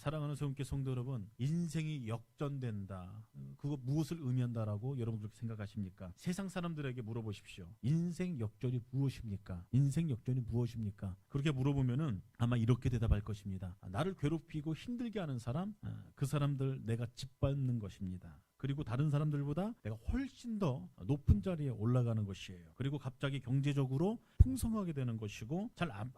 사랑하는 소음께 성도 여러분, 인생이 역전된다. 그거 무엇을 의미한다라고 여러분 그렇게 생각하십니까? 세상 사람들에게 물어보십시오. 인생 역전이 무엇입니까? 인생 역전이 무엇입니까? 그렇게 물어보면은 아마 이렇게 대답할 것입니다. 나를 괴롭히고 힘들게 하는 사람, 그 사람들 내가 짓밟는 것입니다. 그리고 다른 사람들보다 내가 훨씬 더 높은 자리에 올라가는 것이에요. 그리고 갑자기 경제적으로 풍성하게 되는 것이고 잘 안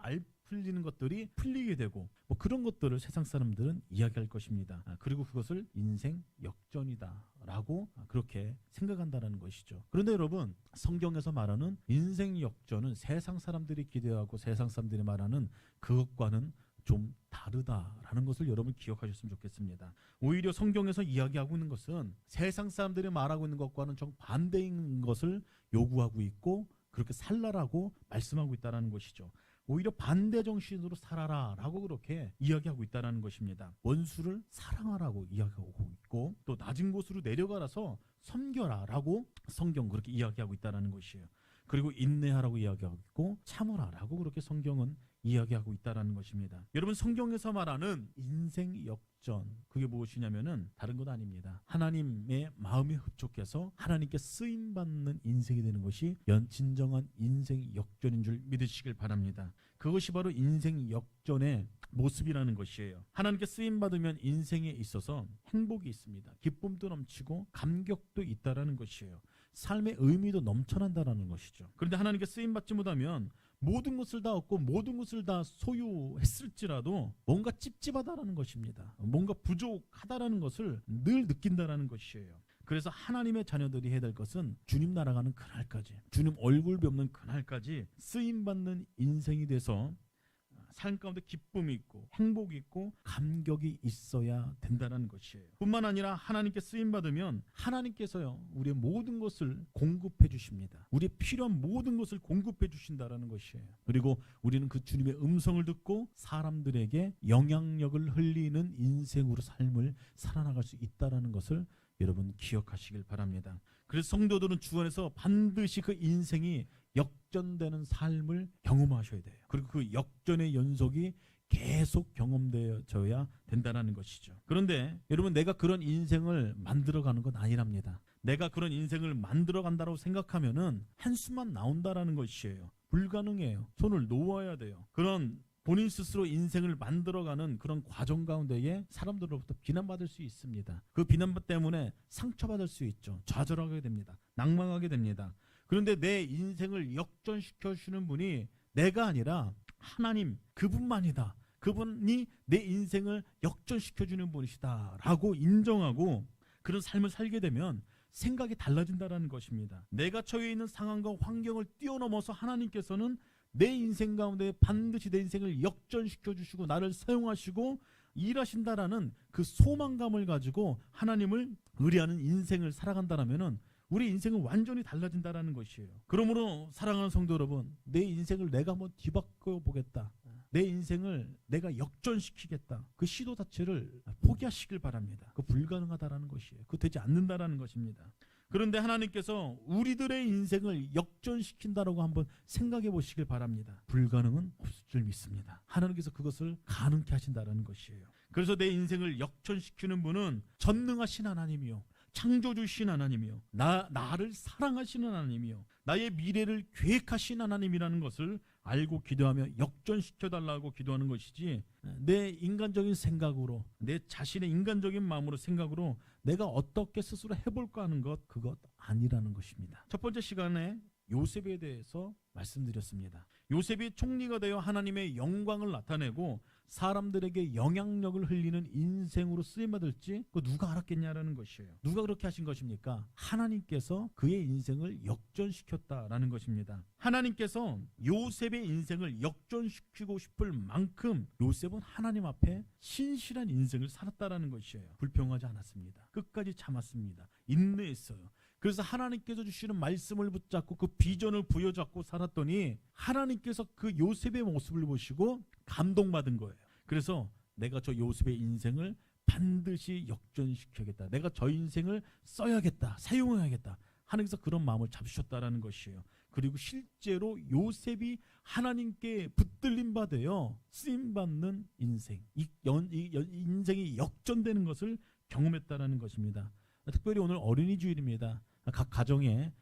풀리는 것들이 풀리게 되고 뭐 그런 것들을 세상 사람들은 이야기할 것입니다. 그리고 그것을 인생 역전이다 라고 그렇게 생각한다는 것이죠. 그런데 여러분, 성경에서 말하는 인생 역전은 세상 사람들이 기대하고 세상 사람들이 말하는 그것과는 좀 다르다라는 것을 여러분 기억하셨으면 좋겠습니다. 오히려 성경에서 이야기하고 있는 것은 세상 사람들이 말하고 있는 것과는 정반대인 것을 요구하고 있고 그렇게 살라라고 말씀하고 있다는 것이죠. 오히려 반대 정신으로 살아라라고 그렇게 이야기하고 있다는 것입니다. 원수를 사랑하라고 이야기하고 있고 또 낮은 곳으로 내려가라서 섬겨라라고 성경 그렇게 이야기하고 있다는 것이에요. 그리고 인내하라고 이야기하고 있고 참으라라고 그렇게 성경은 이야기하고 있다는 것입니다. 여러분, 성경에서 말하는 인생 역전, 그게 무엇이냐면은 다른 것 아닙니다. 하나님의 마음에 흡족해서 하나님께 쓰임받는 인생이 되는 것이 진정한 인생 역전인 줄 믿으시길 바랍니다. 그것이 바로 인생 역전의 모습이라는 것이에요. 하나님께 쓰임받으면 인생에 있어서 행복이 있습니다. 기쁨도 넘치고 감격도 있다라는 것이에요. 삶의 의미도 넘쳐난다라는 것이죠. 그런데 하나님께 쓰임받지 못하면 모든 것을 다 얻고 모든 것을 다 소유했을지라도 뭔가 찝찝하다라는 것입니다. 뭔가 부족하다라는 것을 늘 느낀다라는 것이에요. 그래서 하나님의 자녀들이 해야 될 것은 주님 날아가는 그날까지, 주님 얼굴 뵙는 그날까지 쓰임받는 인생이 돼서 삶 가운데 기쁨이 있고 행복이 있고 감격이 있어야 된다는 것이에요. 뿐만 아니라 하나님께 쓰임받으면 하나님께서요 우리의 모든 것을 공급해 주십니다. 우리의 필요한 모든 것을 공급해 주신다는 것이에요. 그리고 우리는 그 주님의 음성을 듣고 사람들에게 영향력을 흘리는 인생으로 삶을 살아나갈 수 있다는 것을 여러분 기억하시길 바랍니다. 그래서 성도들은 주 안에서 반드시 그 인생이 역전되는 삶을 경험하셔야 돼요. 그리고 그 역전의 연속이 계속 경험되어져야 된다는 것이죠. 그런데 여러분, 내가 그런 인생을 만들어가는 건 아니랍니다. 내가 그런 인생을 만들어간다고 생각하면은 한숨만 나온다라는 것이에요. 불가능해요. 손을 놓아야 돼요. 그런 본인 스스로 인생을 만들어가는 그런 과정 가운데에 사람들로부터 비난받을 수 있습니다. 그 비난 때문에 상처받을 수 있죠. 좌절하게 됩니다. 낭망하게 됩니다. 그런데 내 인생을 역전시켜 주시는 분이 내가 아니라 하나님, 그분만이다. 그분이 내 인생을 역전시켜 주는 분이시다 라고 인정하고 그런 삶을 살게 되면 생각이 달라진다는 것입니다. 내가 처해 있는 상황과 환경을 뛰어넘어서 하나님께서는 내 인생 가운데 반드시 내 인생을 역전시켜 주시고 나를 사용하시고 일하신다라는 그 소망감을 가지고 하나님을 의뢰하는 인생을 살아간다라면은 우리 인생은 완전히 달라진다라는 것이에요. 그러므로 사랑하는 성도 여러분, 내 인생을 내가 한번 뒤바꿔 보겠다. 내 인생을 내가 역전시키겠다. 그 시도 자체를 포기하시길 바랍니다. 그 불가능하다라는 것이에요. 그 되지 않는다라는 것입니다. 그런데 하나님께서 우리들의 인생을 역전시킨다라고 한번 생각해 보시길 바랍니다. 불가능은 없을 줄 믿습니다. 하나님께서 그것을 가능케 하신다는 것이에요. 그래서 내 인생을 역전시키는 분은 전능하신 하나님이요, 창조주신 하나님이요, 나를 사랑하시는 하나님이요, 나의 미래를 계획하신 하나님이라는 것을 알고 기도하며 역전시켜달라고 기도하는 것이지, 내 인간적인 생각으로, 내 자신의 인간적인 마음으로 생각으로 내가 어떻게 스스로 해볼까 하는 그것 아니라는 것입니다. 첫 번째 시간에 요셉에 대해서 말씀드렸습니다. 요셉이 총리가 되어 하나님의 영광을 나타내고 사람들에게 영향력을 흘리는 인생으로 쓰임받을지 누가 알았겠냐라는 것이에요. 누가 그렇게 하신 것입니까? 하나님께서 그의 인생을 역전시켰다라는 것입니다. 하나님께서 요셉의 인생을 역전시키고 싶을 만큼 요셉은 하나님 앞에 신실한 인생을 살았다라는 것이에요. 불평하지 않았습니다. 끝까지 참았습니다. 인내했어요. 그래서 하나님께서 주시는 말씀을 붙잡고 그 비전을 부여잡고 살았더니 하나님께서 그 요셉의 모습을 보시고 감동받은 거예요. 그래서 내가 저 요셉의 인생을 반드시 역전시켜야겠다. 내가 저 인생을 써야겠다. 사용해야겠다. 하나님께서 그런 마음을 잡으셨다라는 것이에요. 그리고 실제로 요셉이 하나님께 붙들림 받아요 쓰임받는 인생, 인생이 역전되는 것을 경험했다라는 것입니다. 특별히 오늘 어린이 주일입니다. 각 가정에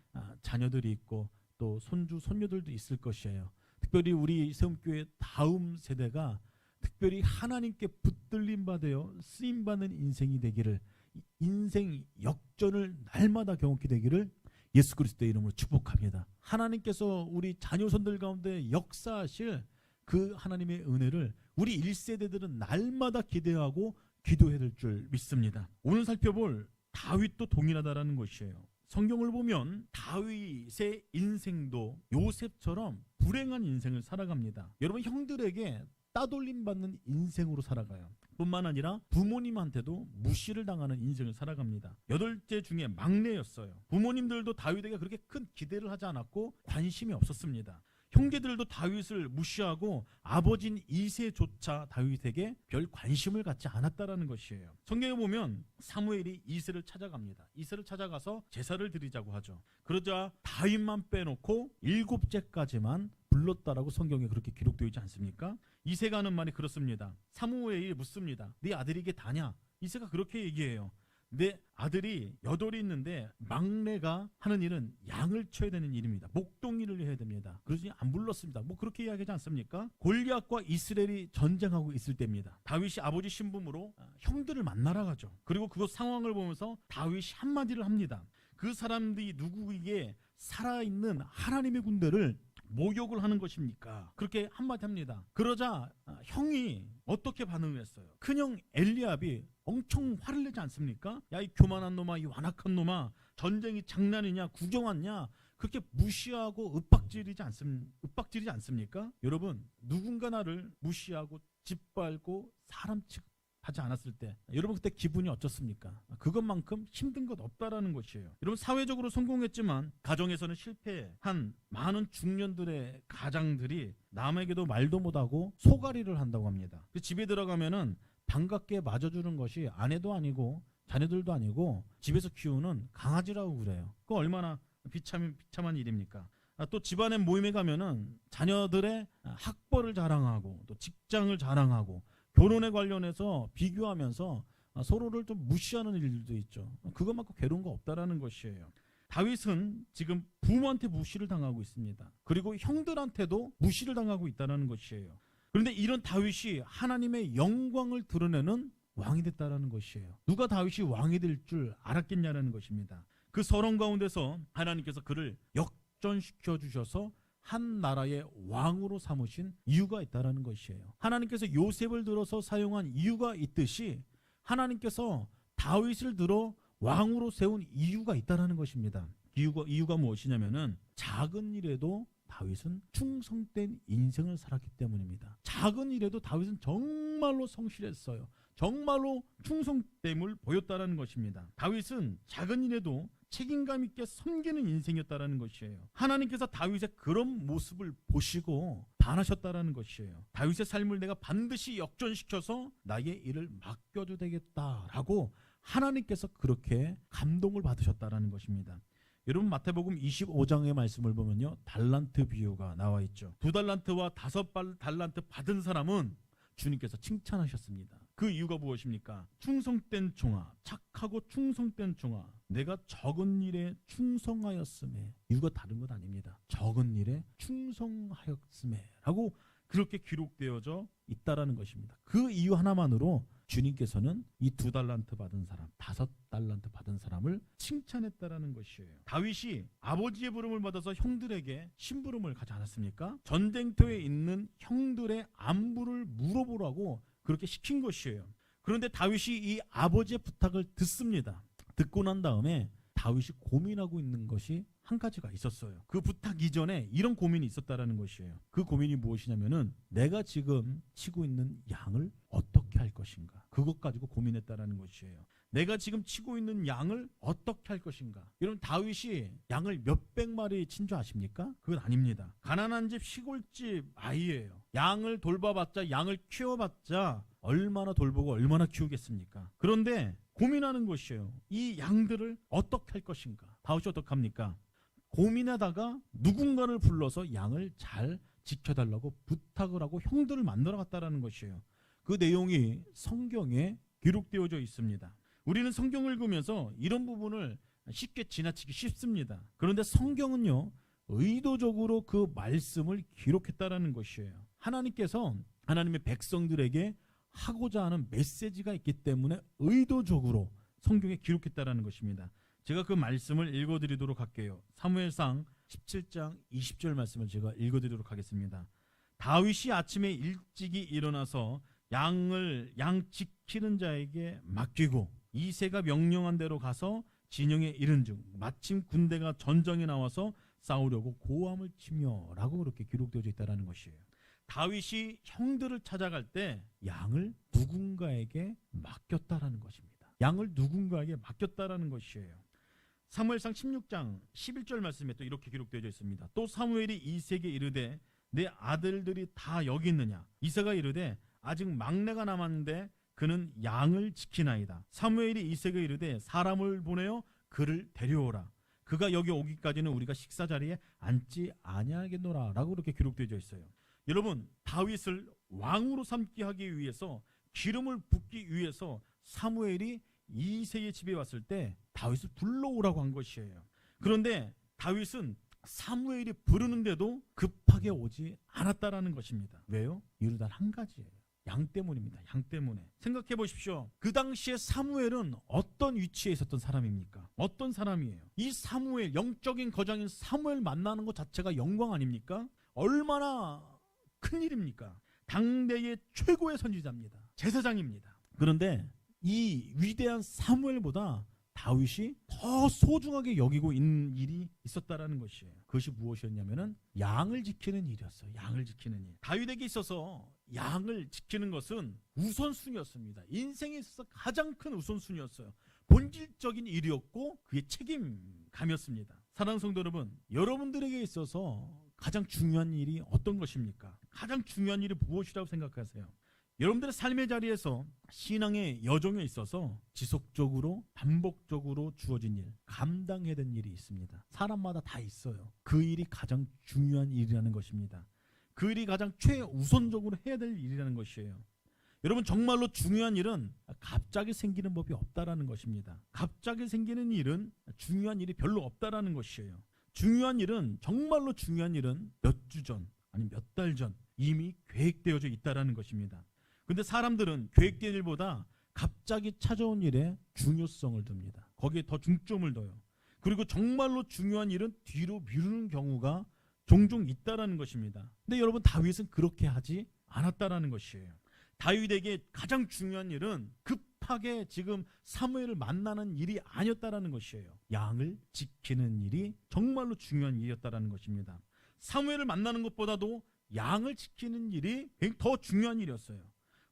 자녀들이 있고 또 손주 손녀들도 있을 것이에요. 특별히 우리 세움교회 다음 세대가 특별히 하나님께 붙들림 받아요 쓰임받는 인생이 되기를, 인생 역전을 날마다 경험하게 되기를 예수 그리스도의 이름으로 축복합니다. 하나님께서 우리 자녀손들 가운데 역사하실 그 하나님의 은혜를 우리 1세대들은 날마다 기대하고 기도해야 될 줄 믿습니다. 오늘 살펴볼 다윗도 동일하다라는 것이에요. 성경을 보면 다윗의 인생도 요셉처럼 불행한 인생을 살아갑니다. 여러분, 형들에게 따돌림 받는 인생으로 살아가요. 뿐만 아니라 부모님한테도 무시를 당하는 인생을 살아갑니다. 8째 중에 막내였어요. 부모님들도 다윗에게 그렇게 큰 기대를 하지 않았고 관심이 없었습니다. 형제들도 다윗을 무시하고 아버지인 이새조차 다윗에게 별 관심을 갖지 않았다라는 것이에요. 성경에 보면 사무엘이 이새를 찾아갑니다. 이새를 찾아가서 제사를 드리자고 하죠. 그러자 다윗만 빼놓고 7째까지만 불렀다라고 성경에 그렇게 기록되어 있지 않습니까? 이새가 하는 말이 그렇습니다. 사무엘이 묻습니다. 네 아들이 이게 다냐? 이새가 그렇게 얘기해요. 내 아들이 8이 있는데 막내가 하는 일은 양을 쳐야 되는 일입니다. 목동일을 해야 됩니다. 그러지 안 불렀습니다. 뭐 그렇게 이야기하지 않습니까? 골리앗과 이스라엘이 전쟁하고 있을 때입니다. 다윗이 아버지 신분으로 형들을 만나러 가죠. 그리고 그 상황을 보면서 다윗이 한마디를 합니다. 그 사람들이 누구에게 살아있는 하나님의 군대를 모욕을 하는 것입니까? 그렇게 한마디 합니다. 그러자 형이 어떻게 반응을 했어요? 큰형 엘리압이 엄청 화를 내지 않습니까? 야, 이 교만한 놈아, 이 완악한 놈아, 전쟁이 장난이냐, 구경 왔냐, 그렇게 무시하고 윽박지르지 않습니까? 여러분, 누군가 나를 무시하고 짓밟고 사람 취급하지 않았을 때 여러분 그때 기분이 어떻습니까? 그것만큼 힘든 것 없다라는 것이에요. 여러분, 사회적으로 성공했지만 가정에서는 실패한 많은 중년들의 가장들이 남에게도 말도 못하고 소가리를 한다고 합니다. 집에 들어가면은 반갑게 맞아주는 것이 아내도 아니고 자녀들도 아니고 집에서 키우는 강아지라고 그래요. 그거 얼마나 비참한 일입니까? 또 집안의 모임에 가면은 자녀들의 학벌을 자랑하고 또 직장을 자랑하고 결혼에 관련해서 비교하면서 서로를 좀 무시하는 일들도 있죠. 그것만큼 괴로운 거 없다라는 것이에요. 다윗은 지금 부모한테 무시를 당하고 있습니다. 그리고 형들한테도 무시를 당하고 있다는 것이에요. 그런데 이런 다윗이 하나님의 영광을 드러내는 왕이 됐다는 것이에요. 누가 다윗이 왕이 될 줄 알았겠냐는 것입니다. 그 서론 가운데서 하나님께서 그를 역전시켜 주셔서 한 나라의 왕으로 삼으신 이유가 있다는 것이에요. 하나님께서 요셉을 들어서 사용한 이유가 있듯이 하나님께서 다윗을 들어 왕으로 세운 이유가 있다는 것입니다. 이유가 무엇이냐면은 작은 일에도 다윗은 충성된 인생을 살았기 때문입니다. 작은 일에도 다윗은 정말로 성실했어요. 정말로 충성됨을 보였다는 것입니다. 다윗은 작은 일에도 책임감 있게 섬기는 인생이었다는 것이에요. 하나님께서 다윗의 그런 모습을 보시고 반하셨다는 것이에요. 다윗의 삶을 내가 반드시 역전시켜서 나의 일을 맡겨도 되겠다라고 하나님께서 그렇게 감동을 받으셨다는 것입니다. 여러분, 마태복음 25장의 말씀을 보면요, 달란트 비유가 나와 있죠. 2달란트와 5달란트 받은 사람은 주님께서 칭찬하셨습니다. 그 이유가 무엇입니까? 충성된 종아, 착하고 충성된 종아, 내가 적은 일에 충성하였음에. 이유가 다른 것 아닙니다. 적은 일에 충성하였음에 라고 그렇게 기록되어져 있다라는 것입니다. 그 이유 하나만으로 주님께서는 이 2달란트 받은 사람, 5달란트 받은 사람을 칭찬했다라는 것이에요. 다윗이 아버지의 부름을 받아서 형들에게 심부름을 가지 않았습니까? 전쟁터에 있는 형들의 안부를 물어보라고 그렇게 시킨 것이에요. 그런데 다윗이 이 아버지의 부탁을 듣습니다. 듣고 난 다음에 다윗이 고민하고 있는 것이 한 가지가 있었어요. 그 부탁 이전에 이런 고민이 있었다라는 것이에요. 그 고민이 무엇이냐면은 내가 지금 치고 있는 양을 어떻게 할 것인가. 그것 가지고 고민했다라는 것이에요. 내가 지금 치고 있는 양을 어떻게 할 것인가. 여러분, 다윗이 양을 몇백 마리 친 줄 아십니까? 그건 아닙니다. 가난한 집 시골집 아이예요. 양을 돌봐봤자, 양을 키워봤자 얼마나 돌보고 얼마나 키우겠습니까? 그런데 고민하는 것이에요. 이 양들을 어떻게 할 것인가. 다윗이 어떻게 합니까? 고민하다가 누군가를 불러서 양을 잘 지켜달라고 부탁을 하고 형들을 만나러 갔다라는 것이에요. 그 내용이 성경에 기록되어져 있습니다. 우리는 성경을 읽으면서 이런 부분을 쉽게 지나치기 쉽습니다. 그런데 성경은요, 의도적으로 그 말씀을 기록했다라는 것이에요. 하나님께서 하나님의 백성들에게 하고자 하는 메시지가 있기 때문에 의도적으로 성경에 기록했다라는 것입니다. 제가 그 말씀을 읽어드리도록 할게요. 사무엘상 17장 20절 말씀을 제가 읽어드리도록 하겠습니다. 다윗이 아침에 일찍이 일어나서 양 지키는 자에게 맡기고 이새가 명령한 대로 가서 진영에 이른즉 마침 군대가 전정에 나와서 싸우려고 고함을 치며라고 그렇게 기록되어 있다는 것이에요. 다윗이 형들을 찾아갈 때 양을 누군가에게 맡겼다라는 것입니다. 양을 누군가에게 맡겼다라는 것이에요. 사무엘상 16장 11절 말씀에 또 이렇게 기록되어 있습니다. 또 사무엘이 이새에게 이르되 내 아들들이 다 여기 있느냐? 이새가 이르되 아직 막내가 남았는데 그는 양을 지키나이다. 사무엘이 이새에게 이르되 사람을 보내어 그를 데려오라. 그가 여기 오기까지는 우리가 식사 자리에 앉지 아니하겠노라 라고 그렇게 기록되어 있어요. 여러분, 다윗을 왕으로 삼기 하기 위해서, 기름을 붓기 위해서 사무엘이 이새의 집에 왔을 때 다윗을 불러오라고 한 것이에요. 그런데 다윗은 사무엘이 부르는데도 급하게 오지 않았다라는 것입니다. 왜요? 이유는 단 한 가지예요. 양 때문입니다. 양 때문에. 생각해 보십시오. 그 당시에 사무엘은 어떤 위치에 있었던 사람입니까? 어떤 사람이에요? 이 사무엘, 영적인 거장인 사무엘 만나는 것 자체가 영광 아닙니까? 얼마나 큰 일입니까? 당대의 최고의 선지자입니다. 제사장입니다. 그런데 이 위대한 사무엘보다 다윗이 더 소중하게 여기고 있는 일이 있었다라는 것이에요. 그것이 무엇이었냐면은 양을 지키는 일이었어요. 양을 지키는 일. 다윗에게 있어서 양을 지키는 것은 우선순위였습니다. 인생에 있어서 가장 큰 우선순위였어요. 본질적인 일이었고 그의 책임감이었습니다. 사랑하는 성도 여러분, 여러분들에게 있어서 가장 중요한 일이 어떤 것입니까? 가장 중요한 일이 무엇이라고 생각하세요? 여러분들의 삶의 자리에서 신앙의 여정에 있어서 지속적으로 반복적으로 주어진 일, 감당해야 되는 일이 있습니다. 사람마다 다 있어요. 그 일이 가장 중요한 일이라는 것입니다. 그 일이 가장 최우선적으로 해야 될 일이라는 것이에요. 여러분, 정말로 중요한 일은 갑자기 생기는 법이 없다라는 것입니다. 갑자기 생기는 일은 중요한 일이 별로 없다라는 것이에요. 중요한 일은, 정말로 중요한 일은 몇 주 전, 아니 몇 달 전 이미 계획되어져 있다라는 것입니다. 근데 사람들은 계획된 일보다 갑자기 찾아온 일에 중요성을 둡니다. 거기에 더 중점을 둬요. 그리고 정말로 중요한 일은 뒤로 미루는 경우가 종종 있다라는 것입니다. 근데 여러분, 다윗은 그렇게 하지 않았다라는 것이에요. 다윗에게 가장 중요한 일은 급하게 지금 사무엘을 만나는 일이 아니었다라는 것이에요. 양을 지키는 일이 정말로 중요한 일이었다라는 것입니다. 사무엘을 만나는 것보다도 양을 지키는 일이 더 중요한 일이었어요.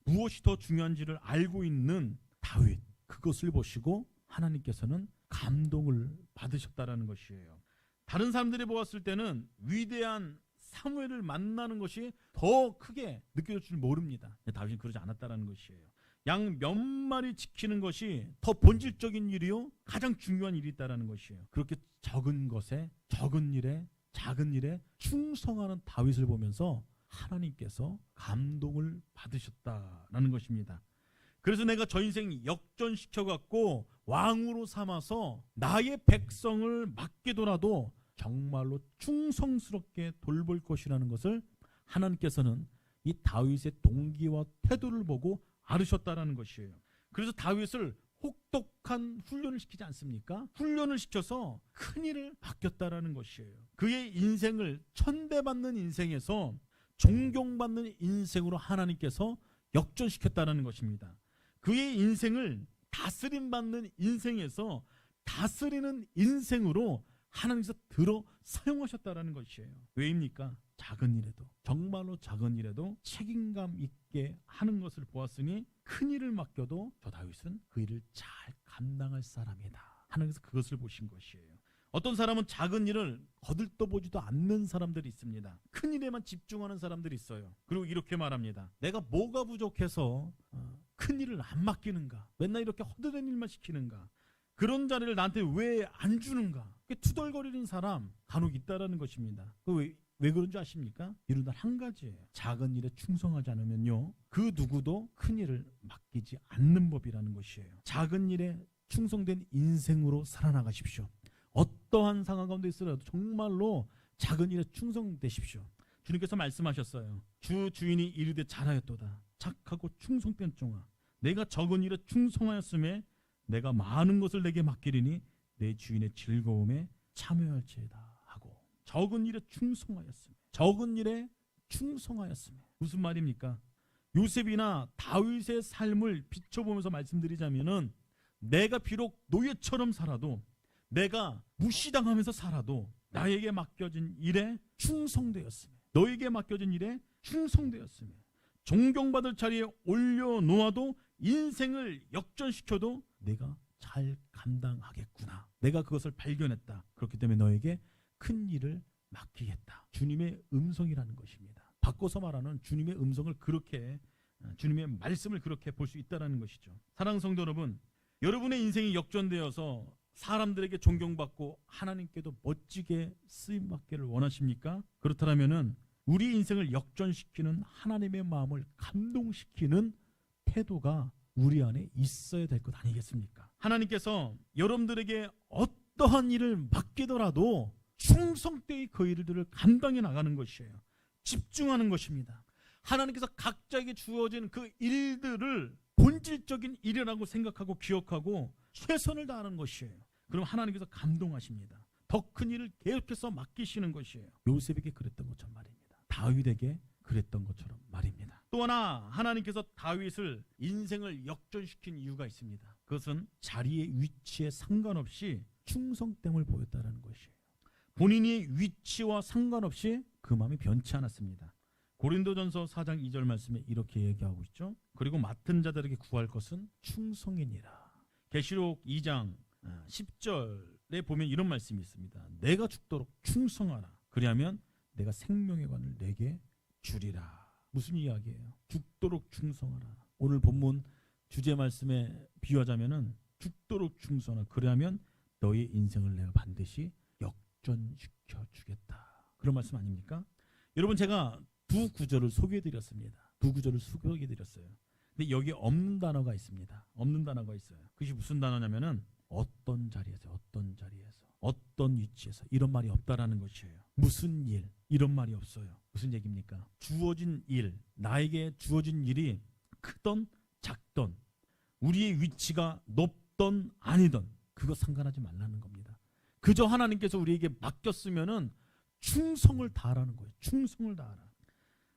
무엇이 더 중요한지를 알고 있는 다윗, 그것을 보시고 하나님께서는 감동을 받으셨다라는 것이에요. 다른 사람들이 보았을 때는 위대한 사무엘을 만나는 것이 더 크게 느껴질 줄 모릅니다. 다윗은 그러지 않았다라는 것이에요. 양 몇 마리 지키는 것이 더 본질적인 일이요, 가장 중요한 일이 있다라는 것이에요. 그렇게 적은 것에, 적은 일에, 작은 일에 충성하는 다윗을 보면서 하나님께서 감동을 받으셨다라는 것입니다. 그래서 내가 저 인생 역전시켜갖고 왕으로 삼아서 나의 백성을 맡기더라도 정말로 충성스럽게 돌볼 것이라는 것을 하나님께서는 이 다윗의 동기와 태도를 보고 아르셨다라는 것이에요. 그래서 다윗을 혹독한 훈련을 시키지 않습니까? 훈련을 시켜서 큰 일을 맡겼다라는 것이에요. 그의 인생을 천대받는 인생에서 존경받는 인생으로 하나님께서 역전시켰다는 것입니다. 그의 인생을 다스림받는 인생에서 다스리는 인생으로 하나님께서 들어 사용하셨다는 것이에요. 왜입니까? 작은 일에도, 정말로 작은 일에도 책임감 있게 하는 것을 보았으니 큰 일을 맡겨도 저 다윗은 그 일을 잘 감당할 사람이다. 하나님께서 그것을 보신 것이에요. 어떤 사람은 작은 일을 거들떠보지도 않는 사람들이 있습니다. 큰 일에만 집중하는 사람들이 있어요. 그리고 이렇게 말합니다. 내가 뭐가 부족해서 큰 일을 안 맡기는가? 맨날 이렇게 허드렛 일만 시키는가? 그런 자리를 나한테 왜 안 주는가? 투덜거리는 사람 간혹 있다라는 것입니다. 왜 그런 줄 아십니까? 이유는 한 가지예요. 작은 일에 충성하지 않으면요, 그 누구도 큰 일을 맡기지 않는 법이라는 것이에요. 작은 일에 충성된 인생으로 살아나가십시오. 어떠한 상황 가운데 있으라도 정말로 작은 일에 충성되십시오. 주님께서 말씀하셨어요. 주 주인이 이르되 잘하였도다. 착하고 충성된 종아, 내가 적은 일에 충성하였음에 내가 많은 것을 내게 맡기리니 내 주인의 즐거움에 참여할지어다 하고, 적은 일에 충성하였음에, 적은 일에 충성하였음에. 무슨 말입니까? 요셉이나 다윗의 삶을 비춰보면서 말씀드리자면은, 내가 비록 노예처럼 살아도, 내가 무시당하면서 살아도 나에게 맡겨진 일에 충성되었으며, 너에게 맡겨진 일에 충성되었으며, 존경받을 자리에 올려놓아도 인생을 역전시켜도 내가 잘 감당하겠구나. 내가 그것을 발견했다. 그렇기 때문에 너에게 큰 일을 맡기겠다. 주님의 음성이라는 것입니다. 바꿔서 말하는 주님의 음성을 그렇게, 주님의 말씀을 그렇게 볼 수 있다는 것이죠. 사랑하는 성도 여러분, 여러분의 인생이 역전되어서 사람들에게 존경받고 하나님께도 멋지게 쓰임받기를 원하십니까? 그렇다면은 우리 인생을 역전시키는 하나님의 마음을 감동시키는 태도가 우리 안에 있어야 될 것 아니겠습니까? 하나님께서 여러분들에게 어떠한 일을 맡기더라도 충성되이 그 일들을 감당해 나가는 것이에요. 집중하는 것입니다. 하나님께서 각자에게 주어진 그 일들을 본질적인 일이라고 생각하고 기억하고 최선을 다하는 것이에요. 그럼 하나님께서 감동하십니다. 더 큰 일을 계속해서 맡기시는 것이에요. 요셉에게 그랬던 것처럼 말입니다. 다윗에게 그랬던 것처럼 말입니다. 또 하나, 하나님께서 다윗을 인생을 역전시킨 이유가 있습니다. 그것은 자리의 위치에 상관없이 충성됨을 보였다는 것이에요. 본인의 위치와 상관없이 그 마음이 변치 않았습니다. 고린도전서 4장 2절 말씀에 이렇게 얘기하고 있죠. 그리고 맡은 자들에게 구할 것은 충성이니라. 계시록 2장 10절에 보면 이런 말씀이 있습니다. 내가 죽도록 충성하라. 그리하면 내가 생명의 관을 내게 주리라. 무슨 이야기예요? 죽도록 충성하라. 오늘 본문 주제 말씀에 비유하자면은 죽도록 충성하라. 그리하면 너의 인생을 내가 반드시 역전시켜 주겠다. 그런 말씀 아닙니까? 여러분, 제가 두 구절을 소개해드렸습니다. 두 구절을 소개해드렸어요. 근데 여기에 없는 단어가 있습니다. 없는 단어가 있어요. 그것이 무슨 단어냐면은 어떤 자리에서, 어떤 자리에서, 어떤 위치에서, 이런 말이 없다라는 것이에요. 무슨 일, 이런 말이 없어요. 무슨 얘기입니까? 주어진 일, 나에게 주어진 일이 크던 작던, 우리의 위치가 높던 아니던, 그거 상관하지 말라는 겁니다. 그저 하나님께서 우리에게 맡겼으면은 충성을 다하라는 거예요. 충성을 다하라.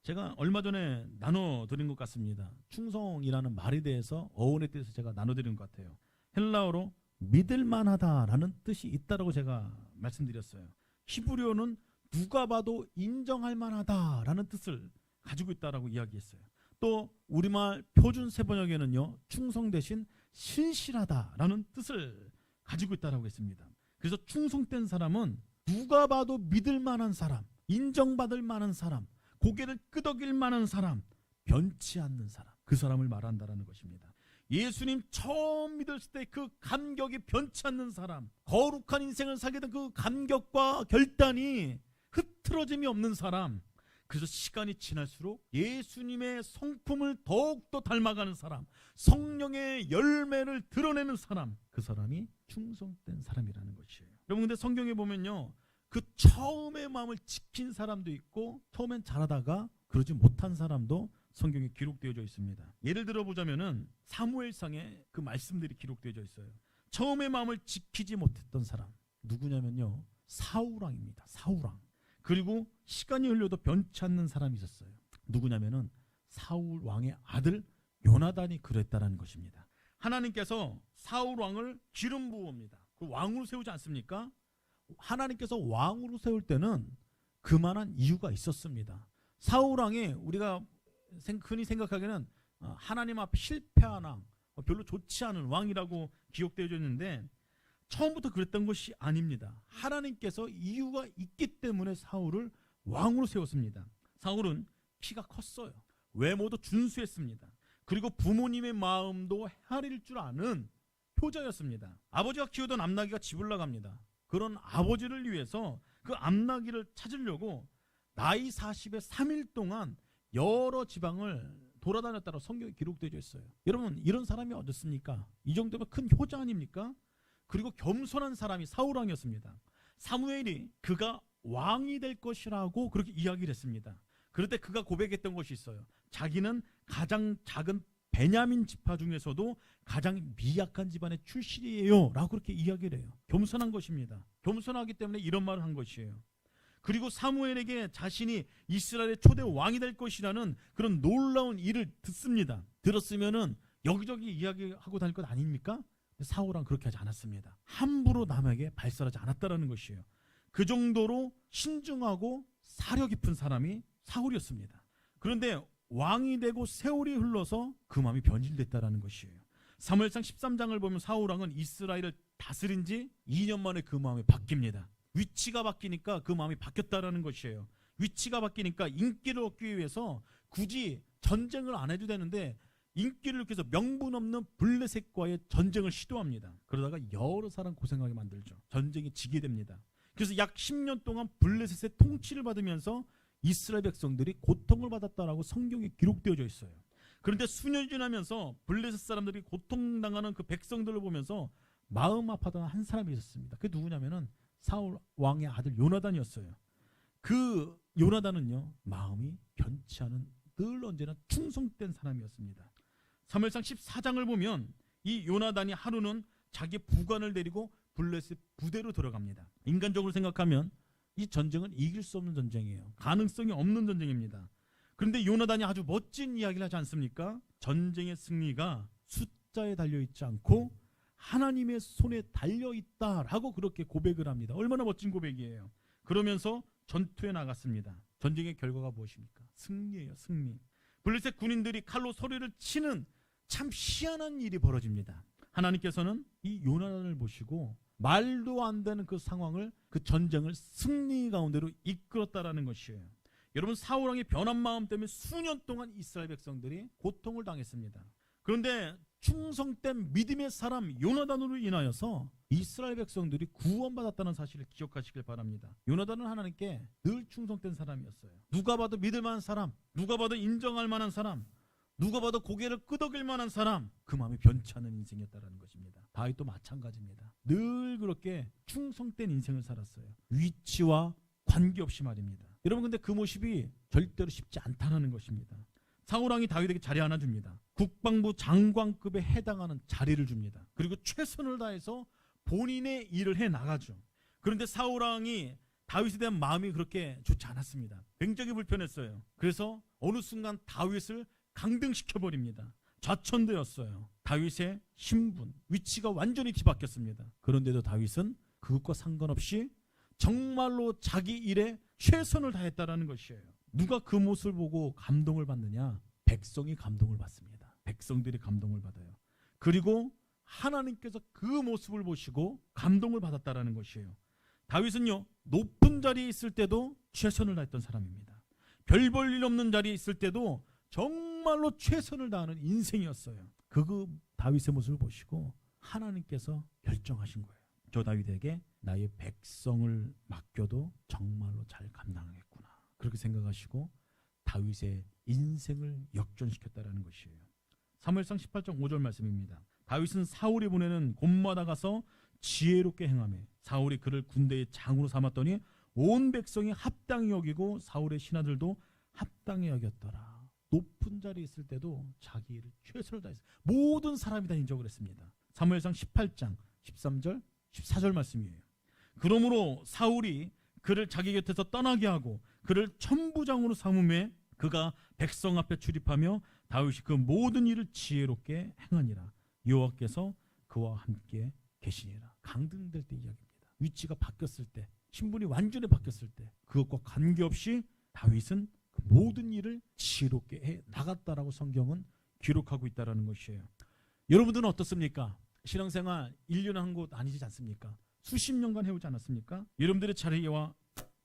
제가 얼마 전에 나눠드린 것 같습니다. 충성이라는 말에 대해서, 어원에 대해서 제가 나눠드린 것 같아요. 헬라어로 믿을만하다라는 뜻이 있다라고 제가 말씀드렸어요. 히브리어는 누가 봐도 인정할 만하다라는 뜻을 가지고 있다라고 이야기했어요. 또 우리말 표준 세번역에는요, 충성 대신 신실하다라는 뜻을 가지고 있다라고 했습니다. 그래서 충성된 사람은 누가 봐도 믿을 만한 사람, 인정받을 만한 사람, 고개를 끄덕일 만한 사람, 변치 않는 사람, 그 사람을 말한다라는 것입니다. 예수님 처음 믿었을 때 그 감격이 변치 않는 사람, 거룩한 인생을 살게 된 그 감격과 결단이 흐트러짐이 없는 사람, 그래서 시간이 지날수록 예수님의 성품을 더욱더 닮아가는 사람, 성령의 열매를 드러내는 사람, 그 사람이 충성된 사람이라는 것이에요. 여러분, 근데 성경에 보면요, 그 처음의 마음을 지킨 사람도 있고 처음엔 잘하다가 그러지 못한 사람도 성경에 기록되어져 있습니다. 예를 들어 보자면은 사무엘상에 그 말씀들이 기록되어져 있어요. 처음의 마음을 지키지 못했던 사람 누구냐면요, 사울왕입니다. 사울왕. 그리고 시간이 흘려도 변치 않는 사람이 있었어요. 누구냐면은 사울왕의 아들 요나단이 그랬다라는 것입니다. 하나님께서 사울왕을 기름 부읍니다. 그 왕으로 세우지 않습니까? 하나님께서 왕으로 세울 때는 그만한 이유가 있었습니다. 사울왕이 우리가 흔히 생각하기에는 하나님 앞에 실패한 왕, 별로 좋지 않은 왕이라고 기억되어져 있는데 처음부터 그랬던 것이 아닙니다. 하나님께서 이유가 있기 때문에 사울을 왕으로 세웠습니다. 사울은 키가 컸어요. 외모도 준수했습니다. 그리고 부모님의 마음도 헤아릴 줄 아는 효자였습니다. 아버지가 키우던 암나귀가 집을 나갑니다. 그런 아버지를 위해서 그 암나귀를 찾으려고 나이 40에 3일 동안 여러 지방을 돌아다녔다고 성경에 기록되어 있어요. 여러분, 이런 사람이 어딨습니까? 이 정도면 큰 효자 아닙니까? 그리고 겸손한 사람이 사울왕이었습니다. 사무엘이 그가 왕이 될 것이라고 그렇게 이야기를 했습니다. 그럴 때 그가 고백했던 것이 있어요. 자기는 가장 작은 베냐민 지파 중에서도 가장 미약한 집안의 출신이에요 라고 그렇게 이야기를 해요. 겸손한 것입니다. 겸손하기 때문에 이런 말을 한 것이에요. 그리고 사무엘에게 자신이 이스라엘의 초대 왕이 될 것이라는 그런 놀라운 일을 듣습니다. 들었으면은 여기저기 이야기하고 다닐 것 아닙니까? 사울은 그렇게 하지 않았습니다. 함부로 남에게 발설하지 않았다라는 것이에요. 그 정도로 신중하고 사려 깊은 사람이 사울이었습니다. 그런데 왕이 되고 세월이 흘러서 그 마음이 변질됐다라는 것이에요. 사무엘상 13장을 보면 사울왕은 이스라엘을 다스린 지 2년 만에 그 마음이 바뀝니다. 위치가 바뀌니까 그 마음이 바뀌었다라는 것이에요. 위치가 바뀌니까 인기를 얻기 위해서 굳이 전쟁을 안 해도 되는데 인기를 얻기 위해서 명분 없는 블레셋과의 전쟁을 시도합니다. 그러다가 여러 사람 고생하게 만들죠. 전쟁이 지게 됩니다. 그래서 약 10년 동안 블레셋의 통치를 받으면서 이스라엘 백성들이 고통을 받았다라고 성경에 기록되어져 있어요. 그런데 수년이 지나면서 블레셋 사람들이 고통당하는 그 백성들을 보면서 마음 아파하던 한 사람이 있었습니다. 그게 누구냐면은 사울 왕의 아들 요나단이었어요. 그 요나단은요, 마음이 변치 않은 늘 언제나 충성된 사람이었습니다. 사무엘상 14장을 보면 이 요나단이 하루는 자기 부관을 데리고 블레셋 부대로 들어갑니다. 인간적으로 생각하면 이 전쟁은 이길 수 없는 전쟁이에요. 가능성이 없는 전쟁입니다. 그런데 요나단이 아주 멋진 이야기를 하지 않습니까? 전쟁의 승리가 숫자에 달려있지 않고 하나님의 손에 달려있다라고 그렇게 고백을 합니다. 얼마나 멋진 고백이에요. 그러면서 전투에 나갔습니다. 전쟁의 결과가 무엇입니까? 승리예요. 승리. 블레셋 군인들이 칼로 소리를 치는 참 희한한 일이 벌어집니다. 하나님께서는 이 요나단을 보시고 말도 안 되는 그 상황을, 그 전쟁을 승리 가운데로 이끌었다라는 것이에요. 여러분, 사울왕의 변한 마음 때문에 수년 동안 이스라엘 백성들이 고통을 당했습니다. 그런데 충성된 믿음의 사람 요나단으로 인하여서 이스라엘 백성들이 구원받았다는 사실을 기억하시길 바랍니다. 요나단은 하나님께 늘 충성된 사람이었어요. 누가 봐도 믿을 만한 사람, 누가 봐도 인정할 만한 사람, 누가 봐도 고개를 끄덕일 만한 사람, 그 마음이 변치 않은 인생이었다는 것입니다. 다윗도 마찬가지입니다. 늘 그렇게 충성된 인생을 살았어요. 위치와 관계없이 말입니다. 여러분, 근데 그 모습이 절대로 쉽지 않다는 것입니다. 사울왕이 다윗에게 자리 하나 줍니다. 국방부 장관급에 해당하는 자리를 줍니다. 그리고 최선을 다해서 본인의 일을 해 나가죠. 그런데 사울왕이 다윗에 대한 마음이 그렇게 좋지 않았습니다. 굉장히 불편했어요. 그래서 어느 순간 다윗을 강등시켜버립니다. 좌천되었어요. 다윗의 신분, 위치가 완전히 뒤바뀌었습니다. 그런데도 다윗은 그것과 상관없이 정말로 자기 일에 최선을 다했다라는 것이에요. 누가 그 모습을 보고 감동을 받느냐? 백성이 감동을 받습니다. 백성들이 감동을 받아요. 그리고 하나님께서 그 모습을 보시고 감동을 받았다라는 것이에요. 다윗은요, 높은 자리에 있을 때도 최선을 다했던 사람입니다. 별 볼 일 없는 자리에 있을 때도 정말로 최선을 다하는 인생이었어요. 그 다윗의 모습을 보시고 하나님께서 결정하신 거예요. 저 다윗에게 나의 백성을 맡겨도 정말로 잘 감당하겠구나. 그렇게 생각하시고 다윗의 인생을 역전시켰다라는 것이에요. 사무엘상 18장 5절 말씀입니다. 다윗은 사울이 보내는 곳마다 가서 지혜롭게 행하며 사울이 그를 군대의 장으로 삼았더니 온 백성이 합당히 여기고 사울의 신하들도 합당히 여겼더라. 높은 자리에 있을 때도 자기 일을 최선을 다했어요. 모든 사람이 다 인정을 했습니다. 사무엘상 18장 13절 14절 말씀이에요. 그러므로 사울이 그를 자기 곁에서 떠나게 하고 그를 천부장으로 삼음에 그가 백성 앞에 출입하며 다윗이 그 모든 일을 지혜롭게 행하니라. 여호와께서 그와 함께 계시니라. 강등될 때 이야기입니다. 위치가 바뀌었을 때, 신분이 완전히 바뀌었을 때 그것과 관계없이 다윗은 그 모든 일을 지혜롭게 해 나갔다라고 성경은 기록하고 있다는 것이에요. 여러분들은 어떻습니까? 신앙생활 1년에 한 곳 아니지 않습니까? 수십 년간 해오지 않았습니까? 여러분들의 자리와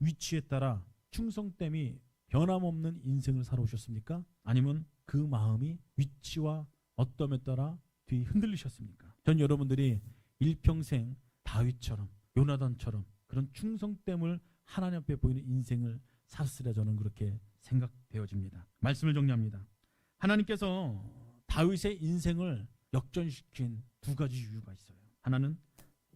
위치에 따라 충성됨이 변함없는 인생을 살아오셨습니까? 아니면 그 마음이 위치와 어떠함에 따라 흔들리셨습니까? 전 여러분들이 일평생 다윗처럼 요나단처럼 그런 충성됨을 하나님 앞에 보이는 인생을 살았으려 저는 그렇게 생각되어집니다. 말씀을 정리합니다. 하나님께서 다윗의 인생을 역전시킨 두 가지 이유가 있어요. 하나는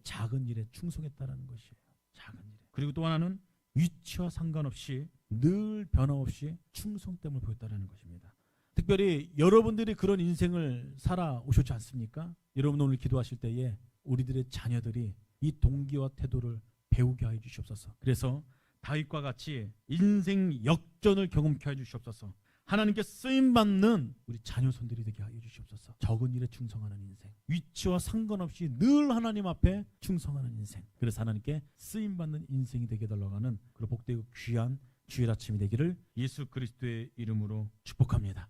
작은 일에 충성했다라는 것이에요. 작은 일에. 그리고 또 하나는 위치와 상관없이 늘 변함없이 충성됨을 보였다는 것입니다. 특별히 여러분들이 그런 인생을 살아오셨지 않습니까? 여러분 오늘 기도하실 때에 우리들의 자녀들이 이 동기와 태도를 배우게 하여 주시옵소서. 그래서 다윗과 같이 인생 역전을 경험케 하여 주시옵소서. 하나님께 쓰임받는 우리 자녀 손들이 되게 하여 주시옵소서. 적은 일에 충성하는 인생, 위치와 상관없이 늘 하나님 앞에 충성하는 인생, 그래서 하나님께 쓰임받는 인생이 되게 달라고 하는 그런 복되고 귀한 주일 아침이 되기를 예수 그리스도의 이름으로 축복합니다.